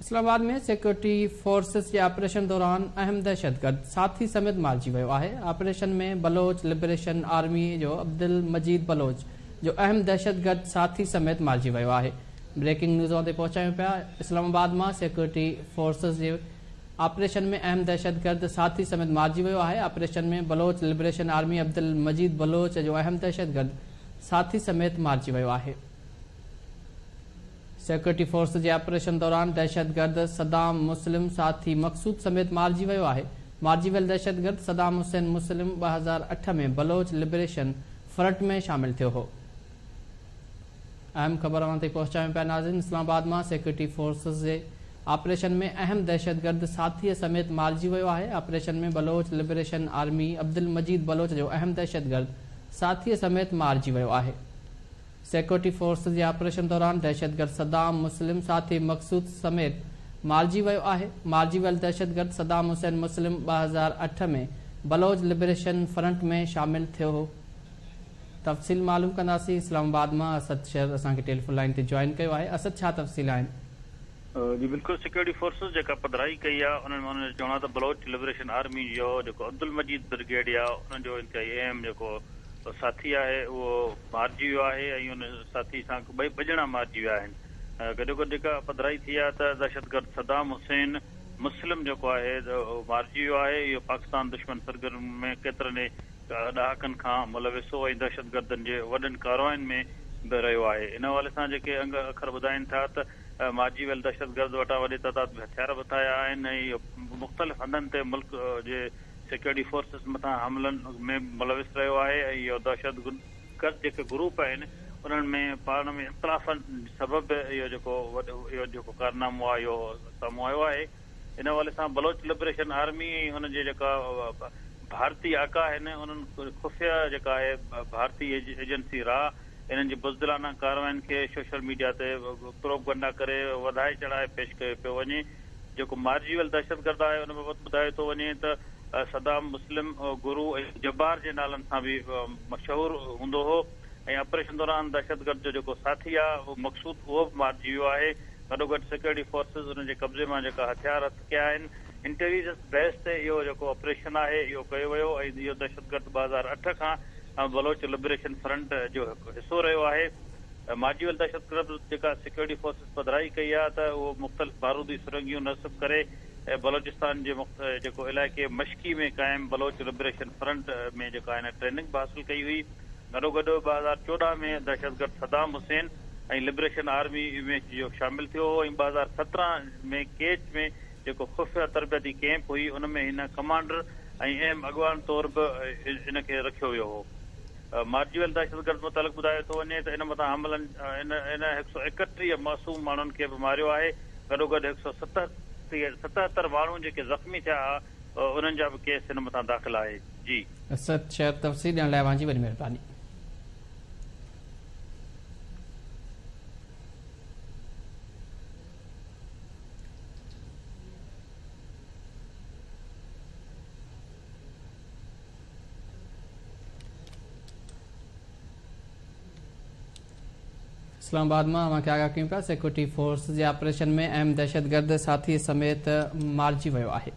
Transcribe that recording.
इस्लामाबाद में security forces के operation दौरान अहम दहशतगर्द साथी समेत मारिजी वियो आहे। ऑपरेशन में बलोच लिबरेशन आर्मी जो अब्दुल मजीद बलोच जो अहम दहशतगर्द साथी समेत मारिजी वियो आहे। ब्रेकिंग न्यूज़ ते पहुचायूं पिया। इस्लामाबाद में सिक्योरिटी फोर्सेस के ऑपरेशन में अहम दहशतगर्द साथी समेत मारिजी वियो आहे। ऑपरेशन में बलोच लिबरेशन आर्मी अब्दुल मजीद बलोच जो अहम दहशतगर्द साथी समेत मारिजी वियो आहे। सिक्योरिटी फोर्स के ऑपरेशन दौरान दहशतगर्द सदाम मुस्लिम साथी मकसूद समेत मारिजी वियो आहे। मारिजी वियल दहशतगर्द सदाम हुसैन मुस्लिम 2008 में बलोच लिबरेशन फ्रंट में शामिल थियो हो। अहम खबर ते पहुंचायूं पिया नाज़रीन। इस्लामाबाद में सिक्योरिटी फोर्सेस के ऑपरेशन में अहम दहशतगर्द साथी समेत मारिजी वियो आहे। ऑपरेशन में बलोच लिबरेशन आर्मी अब्दुल मजीद बलोच जो अहम दहशतगर्द साथी समेत मारिजी वियो आहे। सिक्योरिटी फोर्स के ऑपरेशन दौरान दहशतगर्द सदाम मुस्लिम साथी मकसूद समेत मारिजी वियो आहे। मारिजी वियल दहशतगर्द सदाम हुसैन मुस्लिम 2008 में बलोच लिबरेशन फ्रंट में शामिल थियो हो। तफ़सील मालूम कंदासीं। इस्लामाबाद में असद शहर असांखे टेलीफोन लाइन ते जॉइन कयो आहे। असद, छा तफ़सील आहिनि? जी बिल्कुल, सिक्योरिटी फोर्सेस जेका पधराई कई आहे उन्हनि चवणो आहे त बलोच लिबरेशन आर्मी जो जेको अब्दुल मजीद ब्रिगेड आहे उन जो इंतहाई अहम जेको साथी आहे उहो मारिजी वियो आहे ऐं उन साथी सां ॿई ॼणा मारिजी विया आहिनि। गॾोगॾु जेका पधराई थी आहे त दहशतगर्द सदाम हुसैन मुस्लिम जेको आहे मारिजी वियो आहे। इहो पाकिस्तान दुश्मन सरगर्म में केतिरनि ॾहाकनि खां मुलविस हो ऐं दहशतगर्दनि जे वॾनि कारवाइनि में बि रहियो आहे। इन हवाले सां जेके अंग अखर ॿुधाइनि था त मारिजी वियल दहशतगर्द वटां वॾे तइदाद में हथियार बि ठाहिया आहिनि ऐं इहो मुख़्तलिफ़ हंधनि ते मुल्क जे सिक्योरिटी फोर्सेस मथां हमलनि में मुलविस रहियो आहे ऐं इहो दहशतगर्द जेके ग्रुप आहिनि उन्हनि में पाण में इख़्तिलाफ़नि सबबि इहो जेको कारनामो आहे इहो साम्हूं आयो आहे। इन हवाले सां बलोच लिबरेशन आर्मी ऐं हुनजे जेका भारतीय आका आहिनि उन्हनि खुफ़िया जेका आहे भारतीय एजेंसी राह इन्हनि जी बुज़दिलाना कारवाइनि खे सोशल मीडिया ते प्रोपगंडा करे वधाए चढ़ाए पेश कयो पियो वञे। जेको मारिजी वियल दहशतगर्द आहे उन बाबति ॿुधायो थो वञे त सदाम मुस्लिम गुरु ऐं जब्बार जे नालनि सां बि मशहूरु हूंदो हो ऐं ऑपरेशन दौरान दहशतगर्द जो जेको साथी आहे उहो मकसूद उहो बि मारिजी वियो आहे। गॾोगॾु सिक्योरिटी फोर्सिस उनजे कब्ज़े मां जेका हथियार हथ कया आहिनि इंटेलिजेंस बेस ते इहो जेको ऑपरेशन आहे इहो कयो वियो ऐं इहो दहशतगर्द 2008 खां बलोच लिबरेशन फ्रंट जो हिसो रहियो आहे। मारिजी वियल दहशतगर्द जेका सिक्योरिटी फोर्सिस पधराई कई आहे त उहो मुख़्तलिफ़ बारूदी सुरंगियूं नस्ब करे बलोचिस्तान जे जेको इलाइक़े मशकी में क़ाइम बलोच लिबरेशन फ्रंट में जेका हिन ट्रेनिंग बि हासिल कई हुई। गॾोगॾु 2014 में दहशतगर्द सदाम हुसैन ऐं लिबरेशन आर्मी में जो शामिल थियो हो ऐं 2017 में केच में जेको खुफ़िया तरबियती कैंप हुई उन में हिन कमांडर ऐं अहम अॻवान तौर बि इनखे रखियो वियो हो। मारिजी वियल दहशतगर्द मुतालिक़ ॿुधायो थो वञे त इन मथां हमलनि इन 131 मासूम माण्हुनि खे बि मारियो आहे। गॾोगॾु 177 माण्हू जेके ज़ख़्मी थिया उन्हनि जा बि केस हिन मथां दाख़िल आहे। जी असद शहर, तफ़सील ॾियण लाइ वॾी महिरबानी। इस्लामाबाद में अवां आगाह कयूं पिया। सिक्योरिटी फोर्स के ऑपरेशन में अहम दहशतगर्द साथी समेत मारिजी वियो आहे।